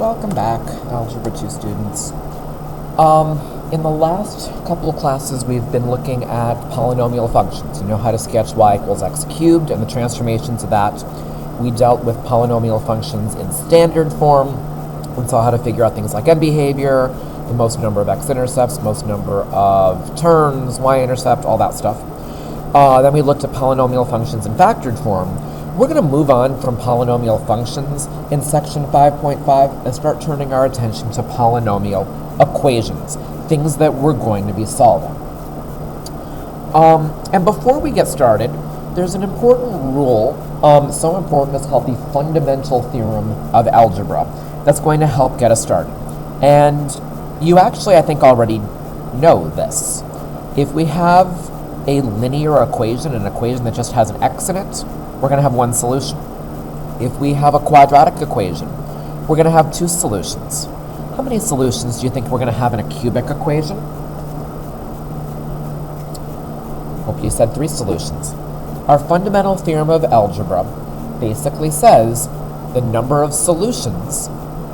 Welcome back, Algebra 2 students. In the last couple of classes, we've been looking at polynomial functions. You know how to sketch y equals x cubed and the transformations of that. We dealt with polynomial functions in standard form and saw how to figure out things like end behavior, the most number of x-intercepts, most number of turns, y-intercept, all that stuff. Then we looked at polynomial functions in factored form. We're going to move on from polynomial functions in section 5.5 and start turning our attention to polynomial equations, things that we're going to be solving. And before we get started, there's an important rule, so important it's called the fundamental theorem of algebra, that's going to help get us started. And you actually, I think, already know this. If we have a linear equation, an equation that just has an x in it, we're going to have one solution. If we have a quadratic equation, we're going to have two solutions. How many solutions do you think we're going to have in a cubic equation? Hope you said 3 solutions. Our fundamental theorem of algebra basically says the number of solutions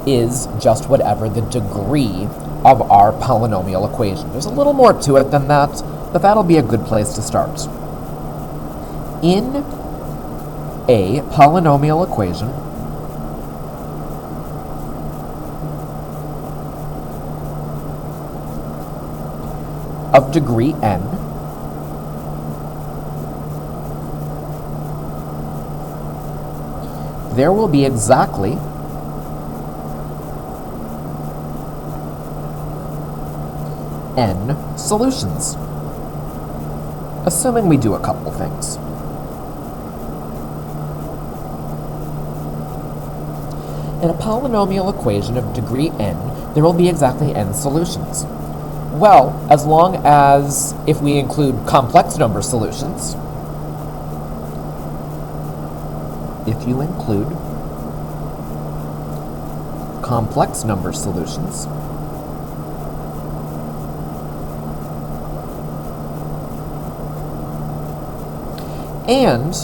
is just whatever the degree of our polynomial equation. There's a little more to it than that, but that'll be a good place to start. In a polynomial equation, of degree n, there will be exactly n solutions, assuming we do a couple things. In a polynomial equation of degree n, there will be exactly n solutions. Well, as long as if we include complex number solutions, if you include complex number solutions, and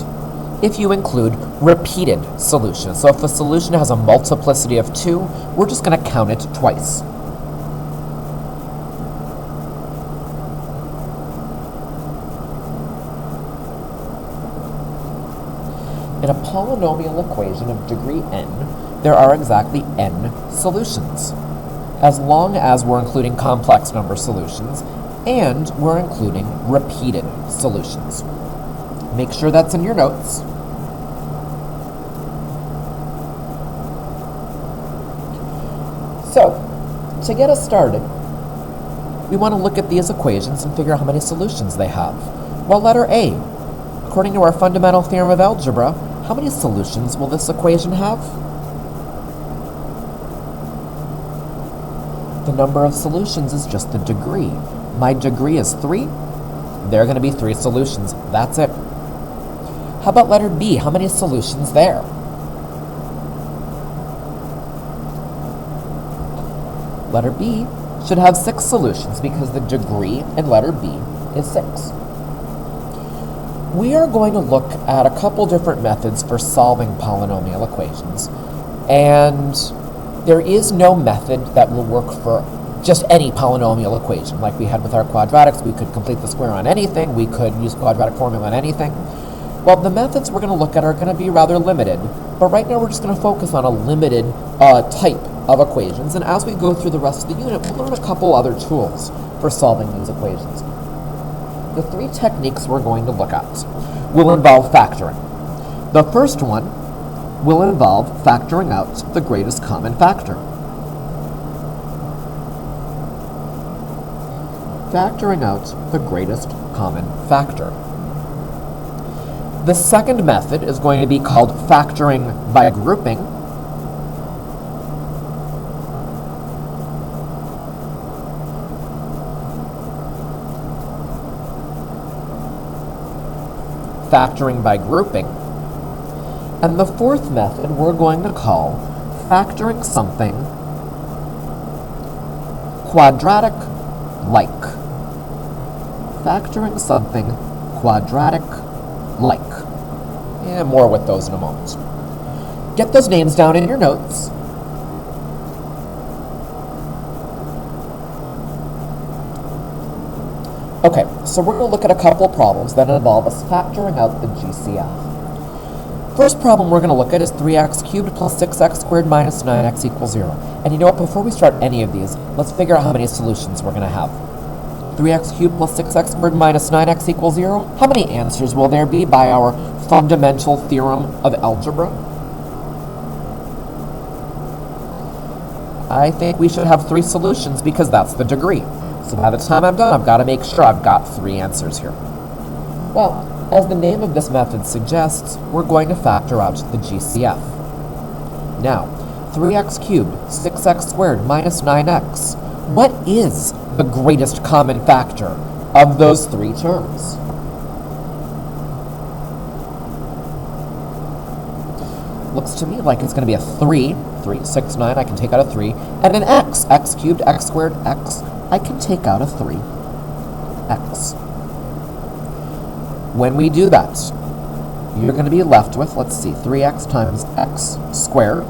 if you include repeated solutions. So if a solution has a multiplicity of 2, we're just going to count it twice. In a polynomial equation of degree n, there are exactly n solutions, as long as we're including complex number solutions and we're including repeated solutions. Make sure that's in your notes. So, to get us started, we want to look at these equations and figure out how many solutions they have. Well, letter A, according to our fundamental theorem of algebra, how many solutions will this equation have? The number of solutions is just the degree. My degree is 3. There are going to be 3 solutions. That's it. How about letter B? How many solutions there? Letter B should have 6 solutions because the degree in letter B is 6. We are going to look at a couple different methods for solving polynomial equations, and there is no method that will work for just any polynomial equation. Like we had with our quadratics, we could complete the square on anything, we could use quadratic formula on anything. Well, the methods we're going to look at are going to be rather limited, but right now we're just going to focus on a limited type of equations, and as we go through the rest of the unit, we'll learn a couple other tools for solving these equations. The 3 techniques we're going to look at will involve factoring. The first one will involve factoring out the greatest common factor. Factoring out the greatest common factor. The second method is going to be called factoring by grouping. Factoring by grouping. And the fourth method we're going to call factoring something quadratic-like. Factoring something quadratic-like. And more with those in a moment. Get those names down in your notes. Okay, so we're going to look at a couple of problems that involve us factoring out the GCF. First problem we're going to look at is 3x cubed plus 6x squared minus 9x equals 0. And you know what, before we start any of these, let's figure out how many solutions we're going to have. 3x cubed plus 6x squared minus 9x equals 0. How many answers will there be by our fundamental theorem of algebra? I think we should have 3 solutions because that's the degree. So by the time I'm done, I've got to make sure I've got 3 answers here. Well, as the name of this method suggests, we're going to factor out the GCF. Now, 3x cubed, 6x squared minus 9x. What is the greatest common factor of those 3 terms? Looks to me like it's going to be a 3, 6, 9, I can take out a 3, and an x cubed, x squared, x, I can take out a 3, x. When we do that, you're going to be left with, let's see, 3x times x squared,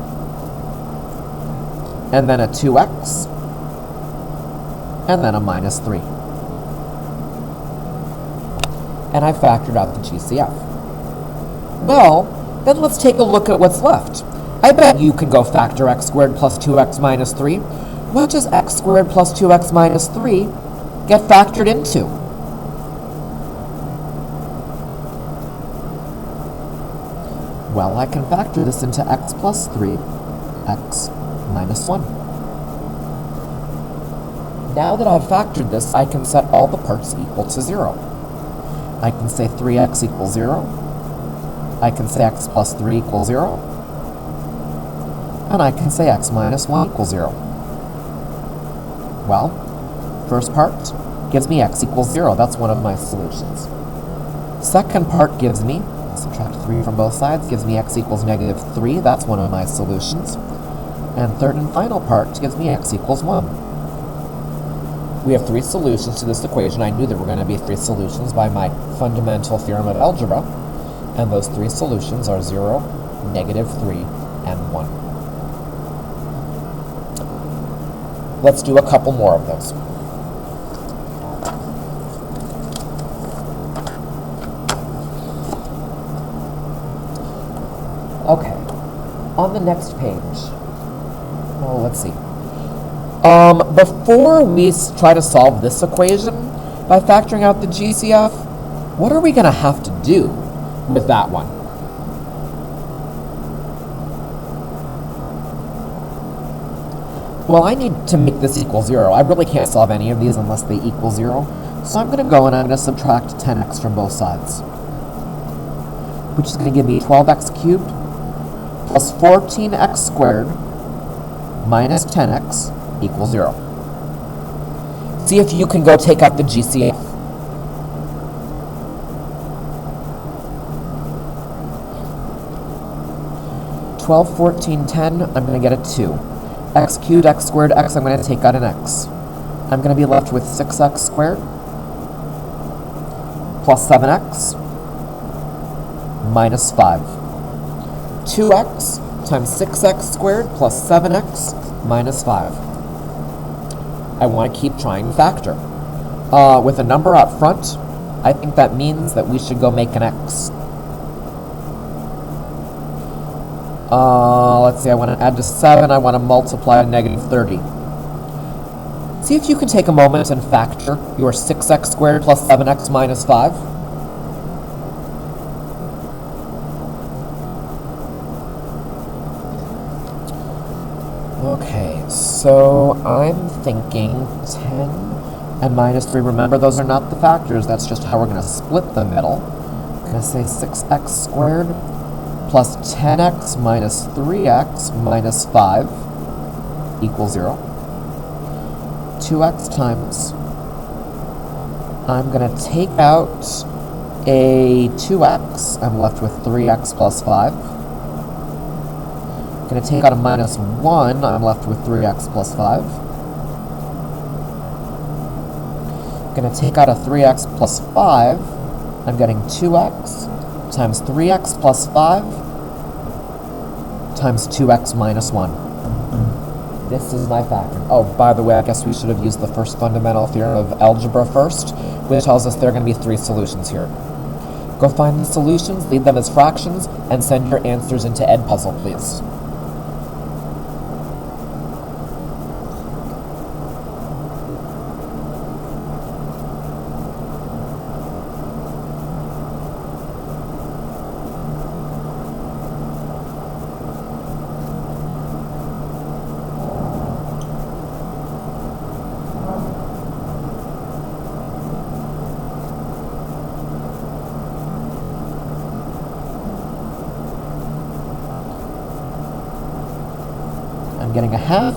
and then a 2x, and then a minus 3. And I factored out the GCF. Well, then let's take a look at what's left. I bet you can go factor x squared plus 2x minus 3. What does x squared plus 2x minus 3 get factored into? Well, I can factor this into x plus 3, x minus 1. Now that I've factored this, I can set all the parts equal to 0. I can say 3x equals 0. I can say x plus 3 equals 0. And I can say x minus 1 equals 0. Well, first part gives me x equals 0. That's one of my solutions. Second part gives me, subtract 3 from both sides, gives me x equals negative 3. That's one of my solutions. And third and final part gives me x equals 1. We have 3 solutions to this equation. I knew there were going to be 3 solutions by my fundamental theorem of algebra. And those 3 solutions are 0, negative 3, and 1. Let's do a couple more of those. Okay, on the next page, well, let's see. Before we try to solve this equation by factoring out the GCF, what are we going to have to do with that one? Well, I need to make this equal 0. I really can't solve any of these unless they equal 0. So I'm going to go and I'm going to subtract 10x from both sides, which is going to give me 12x cubed plus 14x squared minus 10x equals 0. See if you can go take out the GCF. 12, 14, 10, I'm going to get a 2. X cubed, x squared, x, I'm going to take out an x. I'm going to be left with 6x squared plus 7x minus 5. 2x times 6x squared plus 7x minus 5. I want to keep trying to factor. With a number up front, I think that means that we should go make an x. Let's see, I want to add to 7, I want to multiply to negative 30. See if you can take a moment and factor your 6x squared plus 7x minus 5. Okay, so I'm thinking 10 and minus 3. Remember, those are not the factors, that's just how we're going to split the middle. I'm going to say 6x squared plus 10x minus 3x minus 5 equals 0. 2x times, I'm going to take out a 2x, I'm left with 3x plus 5. I'm going to take out a minus 1, I'm left with 3x plus 5. I'm going to take out a 3x plus 5, I'm getting 2x times 3x plus 5 times 2x minus 1. This is my factoring. Oh, by the way, I guess we should have used the first fundamental theorem of algebra first, which tells us there are going to be 3 solutions here. Go find the solutions, leave them as fractions, and send your answers into Edpuzzle, please. I'm getting a half,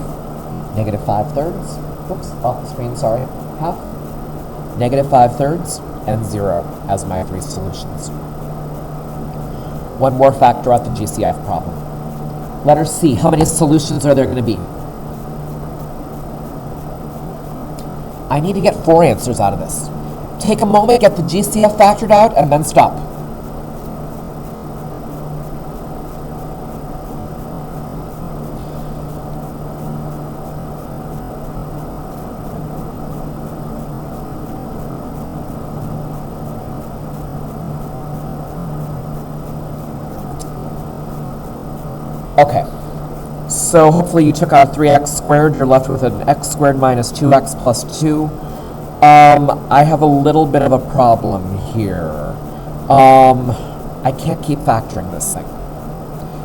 negative 5/3. Oops, off the screen, sorry. Half, negative 5/3, and 0 as my 3 solutions. One more factor out the GCF problem. Letter C, how many solutions are there going to be? I need to get 4 answers out of this. Take a moment, get the GCF factored out, and then stop. Okay, so hopefully you took out 3x squared. You're left with an x squared minus 2x plus 2. I have a little bit of a problem here. I can't keep factoring this thing.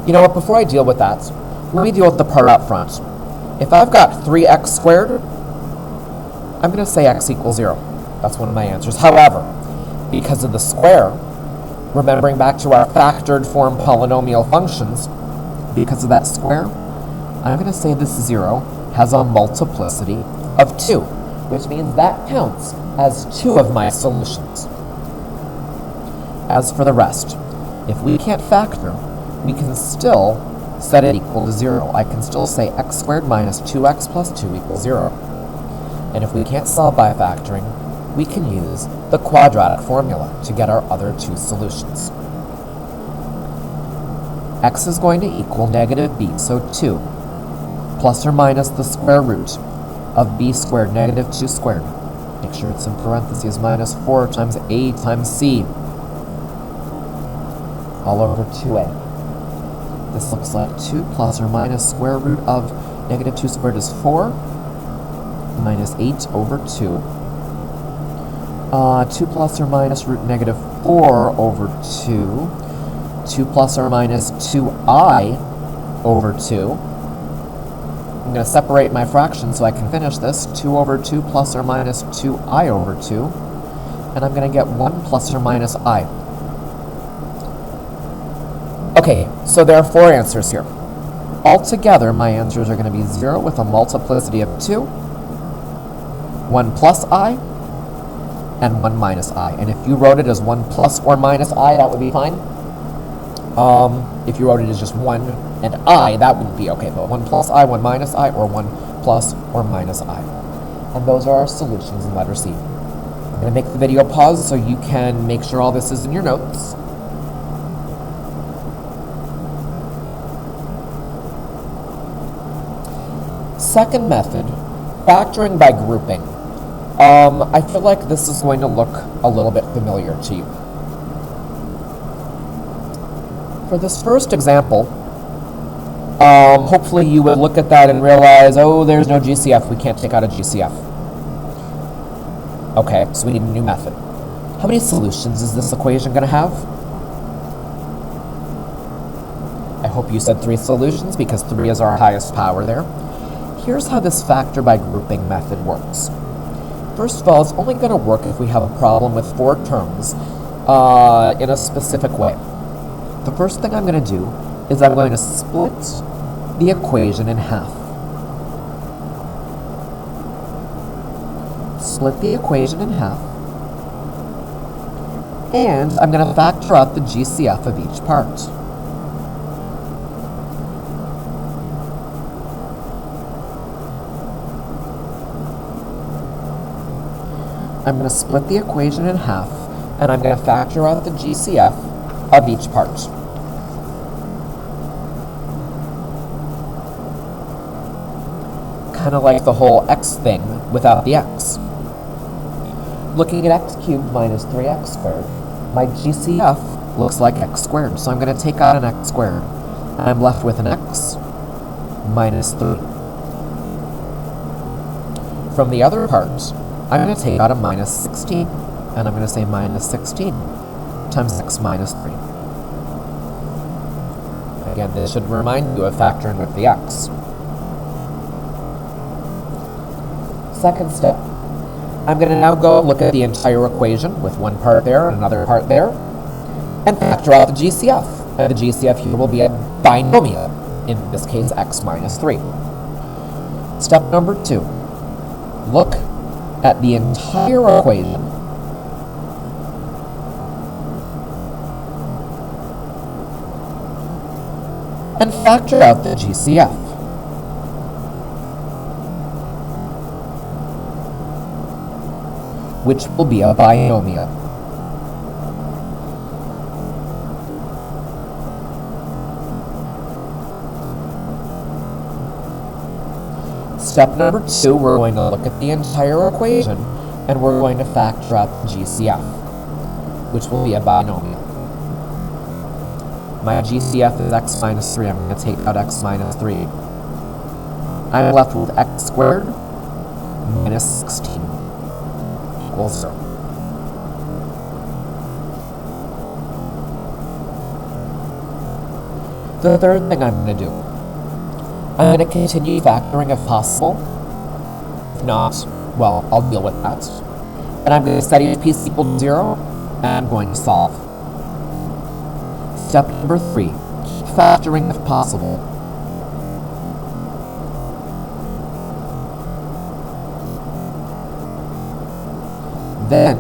You know what, before I deal with that, let me deal with the part up front. If I've got 3x squared, I'm going to say x equals 0. That's one of my answers. However, because of the square, remembering back to our factored form polynomial functions, because of that square, I'm going to say this 0 has a multiplicity of 2, which means that counts as 2 of my solutions. As for the rest, if we can't factor, we can still set it equal to 0. I can still say x squared minus 2x plus 2 equals 0. And if we can't solve by factoring, we can use the quadratic formula to get our other 2 solutions. X is going to equal negative b, so 2, plus or minus the square root of b squared negative 2 squared. Make sure it's in parentheses, minus 4 times a times c, all over 2a. This looks like 2 plus or minus square root of negative 2 squared is 4, minus 8 over 2. 2 plus or minus root negative 4 over 2. 2 plus or minus 2i over 2. I'm going to separate my fractions so I can finish this. 2 over 2 plus or minus 2i over 2. And I'm going to get 1 plus or minus I. Okay, so there are 4 answers here. Altogether, my answers are going to be 0 with a multiplicity of 2, 1 plus I, and 1 minus I. And if you wrote it as 1 plus or minus I, that would be fine. If you wrote it as just 1 and I, that would be okay, but 1 plus I, 1 minus I, or 1 plus or minus I. And those are our solutions in letter C. I'm going to make the video pause so you can make sure all this is in your notes. Second method, factoring by grouping. I feel like this is going to look a little bit familiar to you. For this first example, hopefully you would look at that and realize, oh, there's no GCF, we can't take out a GCF. Okay, so we need a new method. How many solutions is this equation going to have? I hope you said 3 solutions because 3 is our highest power there. Here's how this factor by grouping method works. First of all, it's only going to work if we have a problem with 4 terms in a specific way. The first thing I'm going to do is I'm going to split the equation in half. Split the equation in half. And I'm going to factor out the GCF of each part. I'm going to split the equation in half, and I'm going to factor out the GCF of each part. kind of like the whole x thing without the x. Looking at x cubed minus 3x squared, my GCF looks like x squared, so I'm going to take out an x squared, and I'm left with an x minus 3. From the other part, I'm going to take out a minus 16, and I'm going to say minus 16 times x minus 3. Again, this should remind you of factoring with the x. Second step, I'm going to now go look at the entire equation with one part there and another part there, and factor out the GCF. And the GCF here will be a binomial, in this case x minus 3. Step number 2, look at the entire equation and factor out the GCF. Which will be a binomial. Step number 2, we're going to look at the entire equation, and we're going to factor out the GCF, which will be a binomial. My GCF is x minus 3. I'm going to take out x minus 3. I'm left with x squared minus 16 equals 0. The third thing I'm going to do, I'm going to continue factoring if possible. If not, well, I'll deal with that. And I'm going to set each piece equal to 0, and I'm going to solve. Step number 3, keep factoring if possible. Then,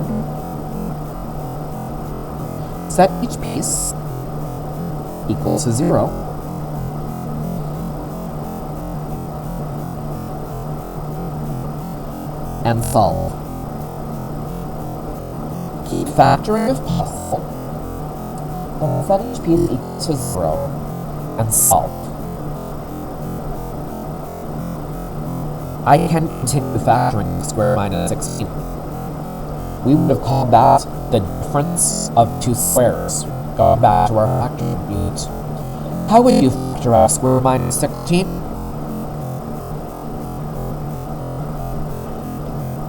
set each piece equal to 0, and solve. Keep factoring if possible. Then set each piece equal to 0, and solve. I can continue factoring the square minus 16. We would have called that the difference of two squares, going back to our factoring unit. How would you factor out square minus 16?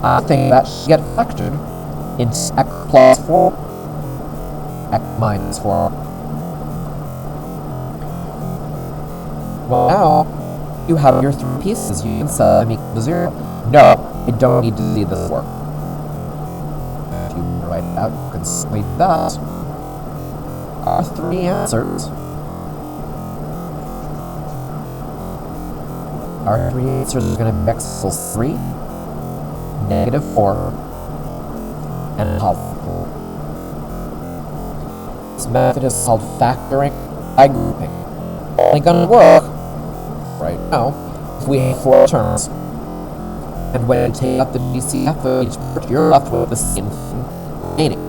I think that should get factored into x plus 4, x minus 4. Well, now you have your 3 pieces. You can set them equal to 0. No, you don't need to see this work. If you write it out, you can simply do that. Our 3 answers. Our 3 answers are going to be x equals 3, negative 4, and positive 4. This method is called factoring by grouping. Only going to work right now if we have 4 terms. And when you take out the GCF of each part, you're left with the same remaining.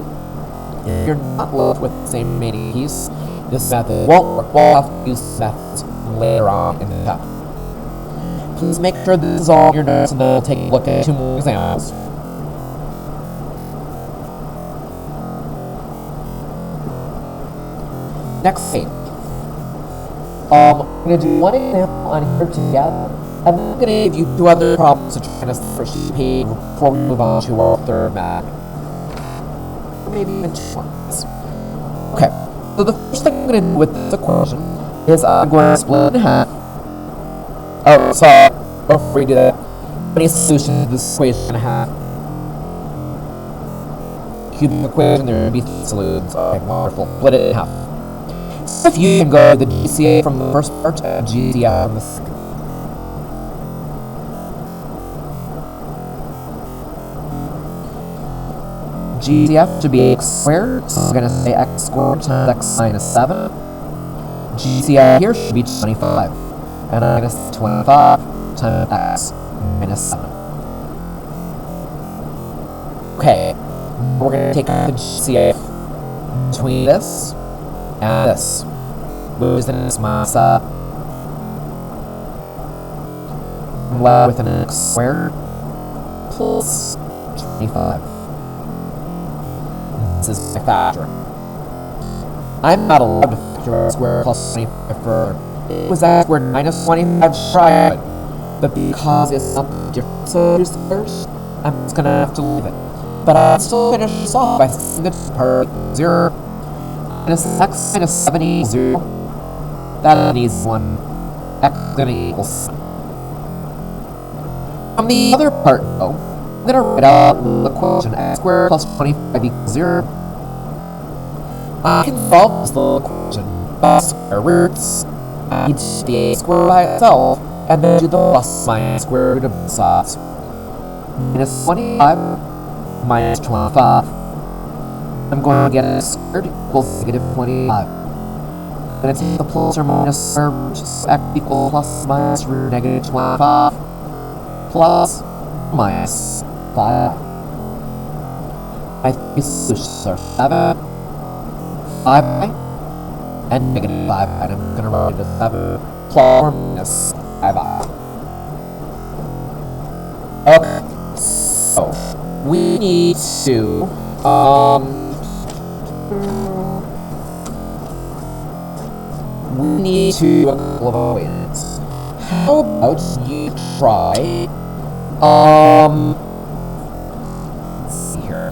If you're not left with the same remaining piece, this method won't work. We'll have to use this method later on in the chapter. Please make sure this is all in your notes, and then we'll take a look at 2 more examples. Next page. I'm going to do one example on here together, and then I'm going to give you 2 other problems to try on a separate page before we move on to our third map. Or maybe even 2 ones. Okay, so the first thing I'm going to do with this equation is I'm going to split it in half. Oh, sorry, before we do that, how many solutions to this equation have? Cubic equation, there will be 3 solutions. Okay, wonderful. Split it in half. So if you can go to the GCA from the first part and GCF from the second. GCF should be x squared, so I'm going to say x squared times x minus 7. GCF here should be 25. And I'm going to say 25 times x minus 7. Okay, we're going to take the GCF between this and this, which is an x minus I'm left with an x squared plus 25. This is my factor. I'm not allowed to factor x squared plus 25 further. It was x squared minus 25 try, but because it's not the difference of two squares, I'm just gonna have to leave it. But I'll still finish this off by saying the part 0 minus x minus 7 equals 0. That needs 1. X is gonna equal 7. From the other part, though, I'm gonna write out the equation x squared plus 25 equals 0. I can solve this little equation by square roots. I need to the a squared by itself, and then do the plus minus square root of both sides. Minus 25 minus 25. I'm going to get x squared equals negative 25. I'm going to take the plus or minus square root, so x equals plus minus root negative 25 plus minus 5. My three solutions are 7, 5, and negative 5. And I'm going to write it as 7 plus or minus 5. Okay, so we need to a couple of equations. How about you try let's see here.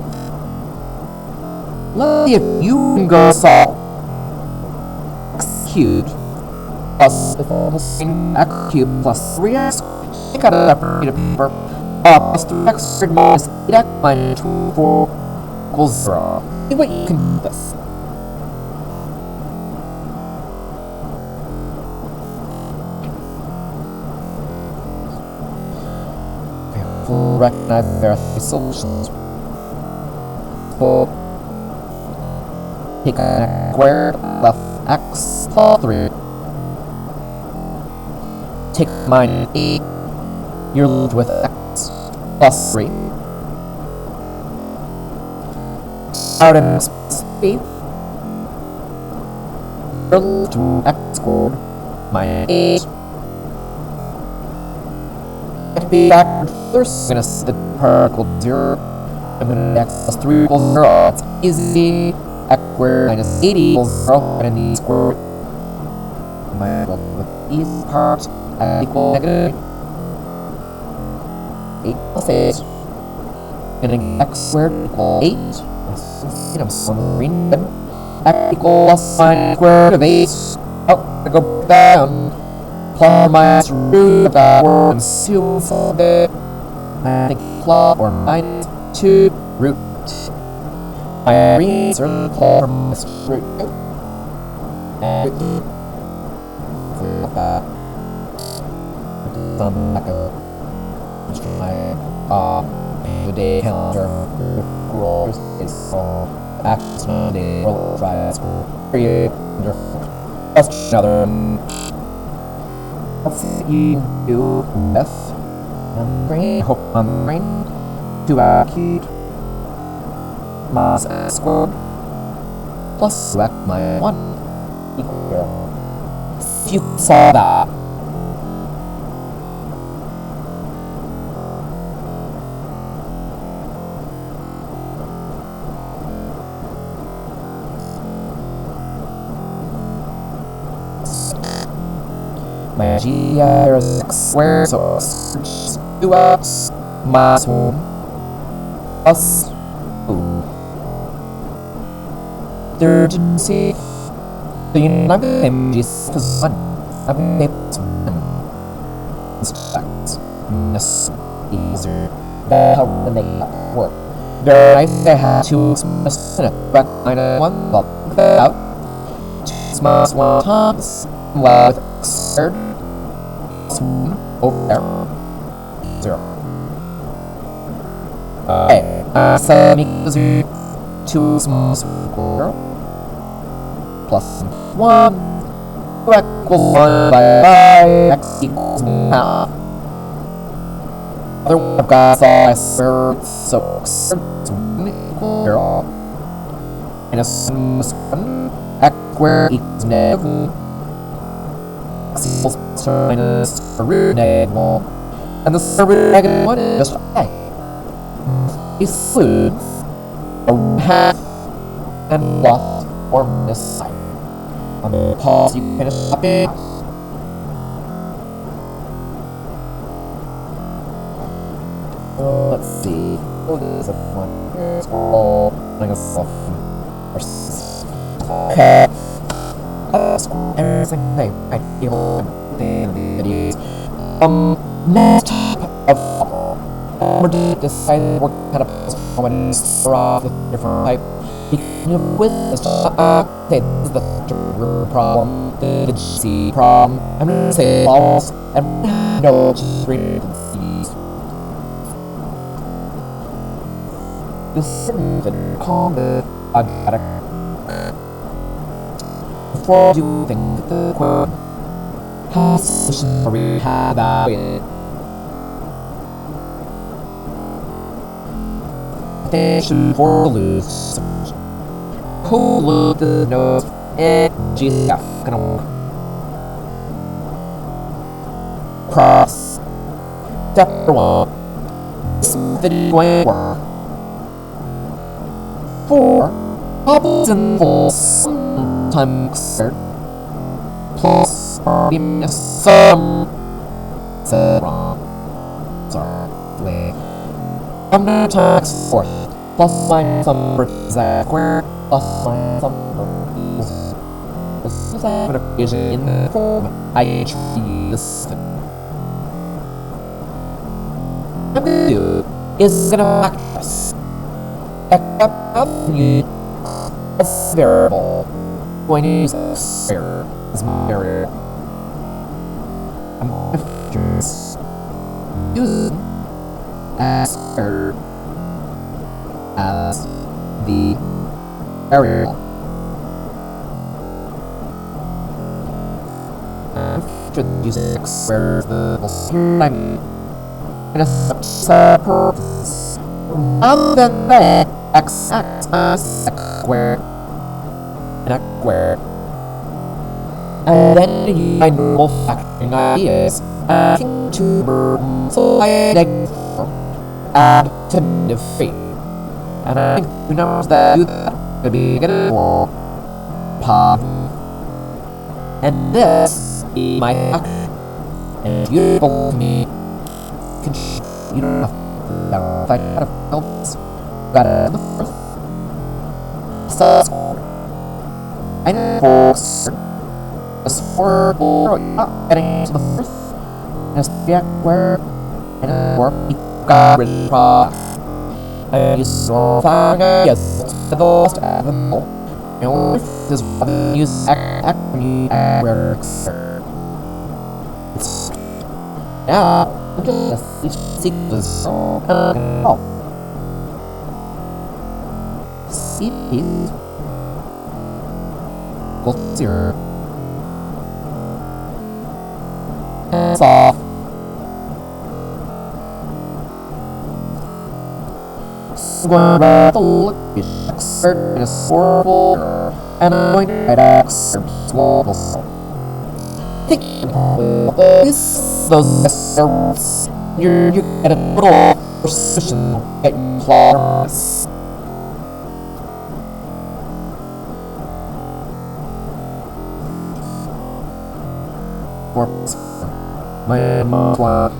Let's see if you can go solve x cubed plus x cubed plus 3x. Take out a separate sheet of paper. Plus 3x squared minus 8x minus 24 equals 0. See what you can do with this. Okay, we'll recognize there are 3 solutions. So, take an x squared left x plus 3. Take minus 8. You're left with x plus 3. Out of x plus 8. You're left with x squared minus 8. To be backward first, I'm going to set the particle 0. I'm going to x plus 3 equals 0. It's easy. X squared minus 8 equals 0. And an e squared. My with e part equal negative 8 plus 8. And x squared equal 8. I'm on the green button. X equals plus minus square root of 8. Oh, I go down. Plus or minus root of that word. I'm still solving. I think plus or minus 2 root. My greens are plus or minus root. And that. Some like a day calendar rolls is action day roll tries period just another let's see you F and brain hope on brain to acute mass squared plus x minus 1 equal 0. If you saw that, my g here is x squared, so it's 2x minus 1 plus 2. Urgency. So you know, I'm going to just plus 1. I'm going to plus 1. It's x minus easier. That's how the negative work. There, I think I have 2x minus 1 back minus 1. Well, that out. 2x minus 1 times. With x squared plus 1 over there. 0. Okay, so equals 2x minus 0 plus 1 x equals 1 by x equals half. Other one I've got is all square roots, so x squared is 1 equals 0 minus 1 x squared equals negative x equals plus or minus square root negative 1. and the square root of negative 1 is just I. This includes a 1/2 and plus or minus sign. I'm going to pause, you can finish shopping. Let's see. What is a one? Here's all. I guess okay. Everything I feel in the videos. Next of all, we're going to decide what kind of polynomials are off with different type. With this, okay, this is the root problem, the C problem. I'm going to say false, and no, just read it and see. This is the common quadratic. Before you think the quote, how solution we have that with attention for loose. Who looked the nose and GCF gonna work. Cross. Step 1. Something going to work. 4. Bubbles and holes. Times squared. Plus or minus some. Said wrong. Sorry. Under times 4. Plus minus some z squared. Plus minus some equals. This is an equation in the form IHP system. What I'm going to do is gonna factor this. This variable. I'm going to use x squared as my variable. I'm going to factor this using x squared as the variable. Should use x squared as the I'm gonna set purpose. Other than that, x minus x squared and x squared. And then use my normal factoring ideas. Adding two burdens, so I negative 4, add to negative 3. And I think the numbers that do that will be negative 4 pi. And this is my action. And you told me you don't have to know if I got a helps. Got it in the first. So I know a square or not getting to the first. And a square and a work got rid of product. I use no fire, yes, the last and the more. And if this one use acne where it's now just sequence oh. See equals 0 and soft. Square root of x is horrible, and I'm going to write x small. Thinking about this, those errors, you get a little precision at your claws. My mother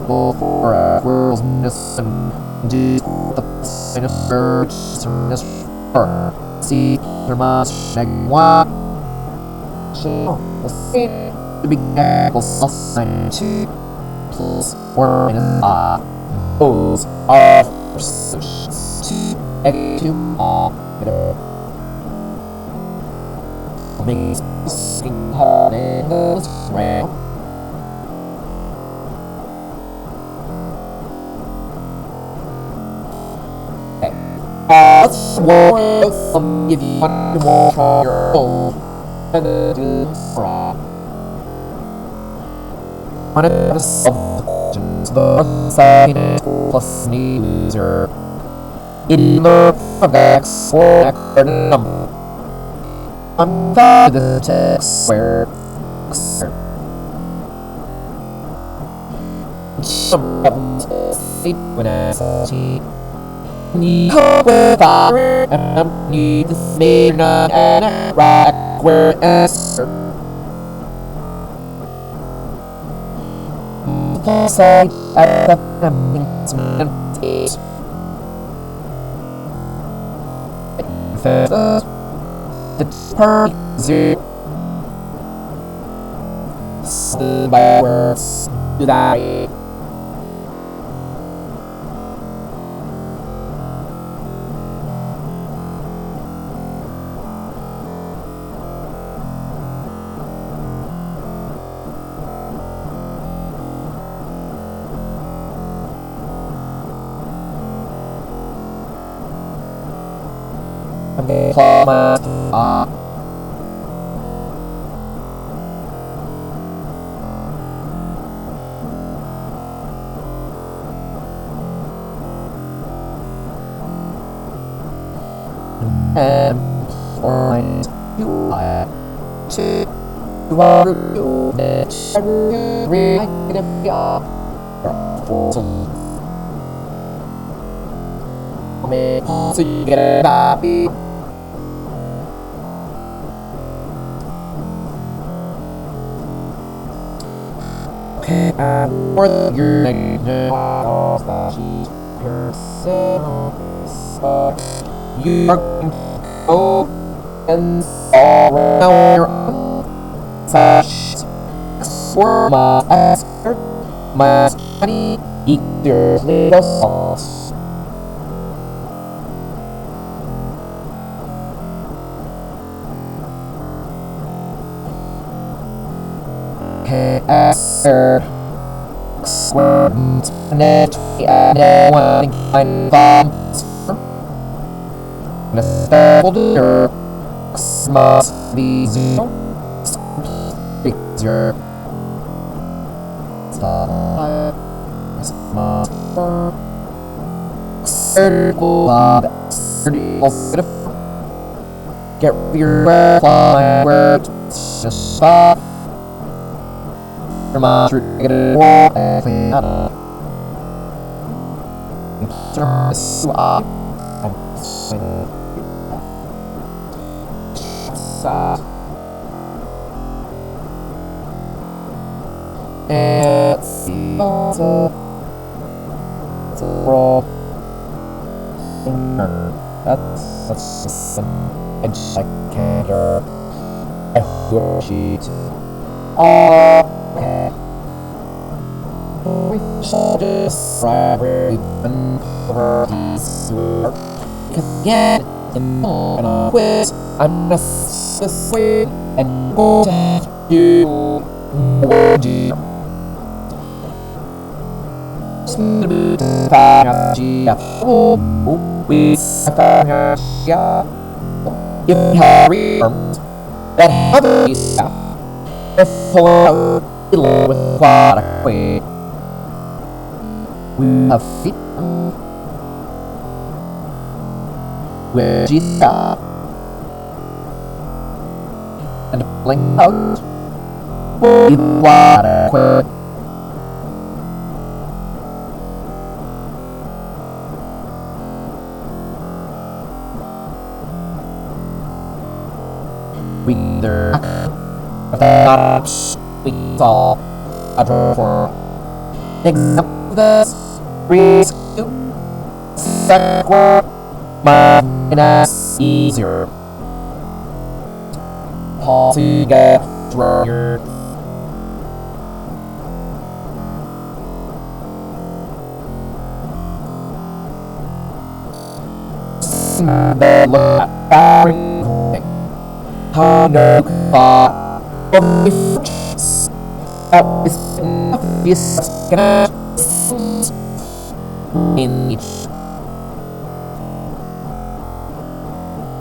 for a world's missing do the sinister her see her must shag what she see the big apples sign 2 plus 4 minus those are solutions to egg to all makes skin hard in the round. Let's work some if you want to walk on your own and do wrong. One of the questions the second plus user in the of x or x number. I'm back to the text square. when I see need with fire and need the smear and a rock where answer side at the commencement the per zero by words to die. And point you are to you that read of your me to get a baby. Okay, for your you are oh and all around your own such for my asker my honey eat your little sauce asker squirms net and one kind bombs folder must be zero picture circle get your reply where just stop from my trigger wall and clean up swap and see the roll that's just an indicator of your sheet. Okay, we should describe even over these work. Cause get in on a quiz, I'm not the same and go to you. Would you? If Harry that hobby stuff, if flow with what a queen, we have fit where she stop and blink out with what a queen. We there we saw a drawer except the risk second minus easier policy get drawer how no far from the fruits that is obvious in each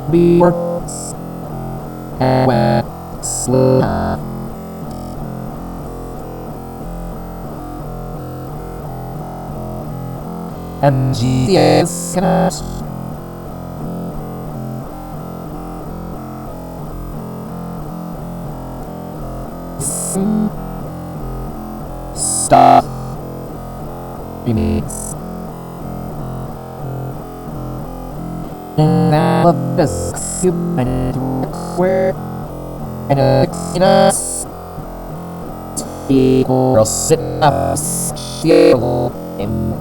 be works and when slow and GCS cannot stop remains. Now of this human square and us equals enough zero in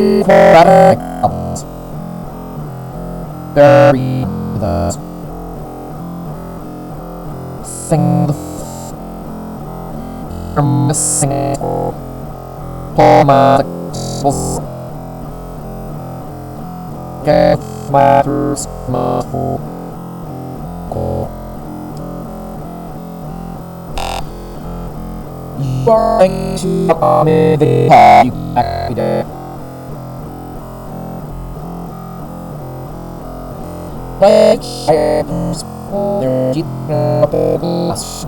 we quadratic problems. There we the sing the from missing Polynomials get matters muffled. You are going to come in the party. Like shares, they're keeping up the glass.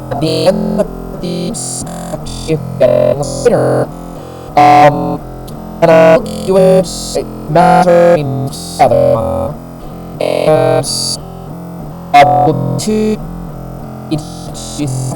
At the end of these, you get a winner. And I'll give you a matter in other. And Algebra Two, it's just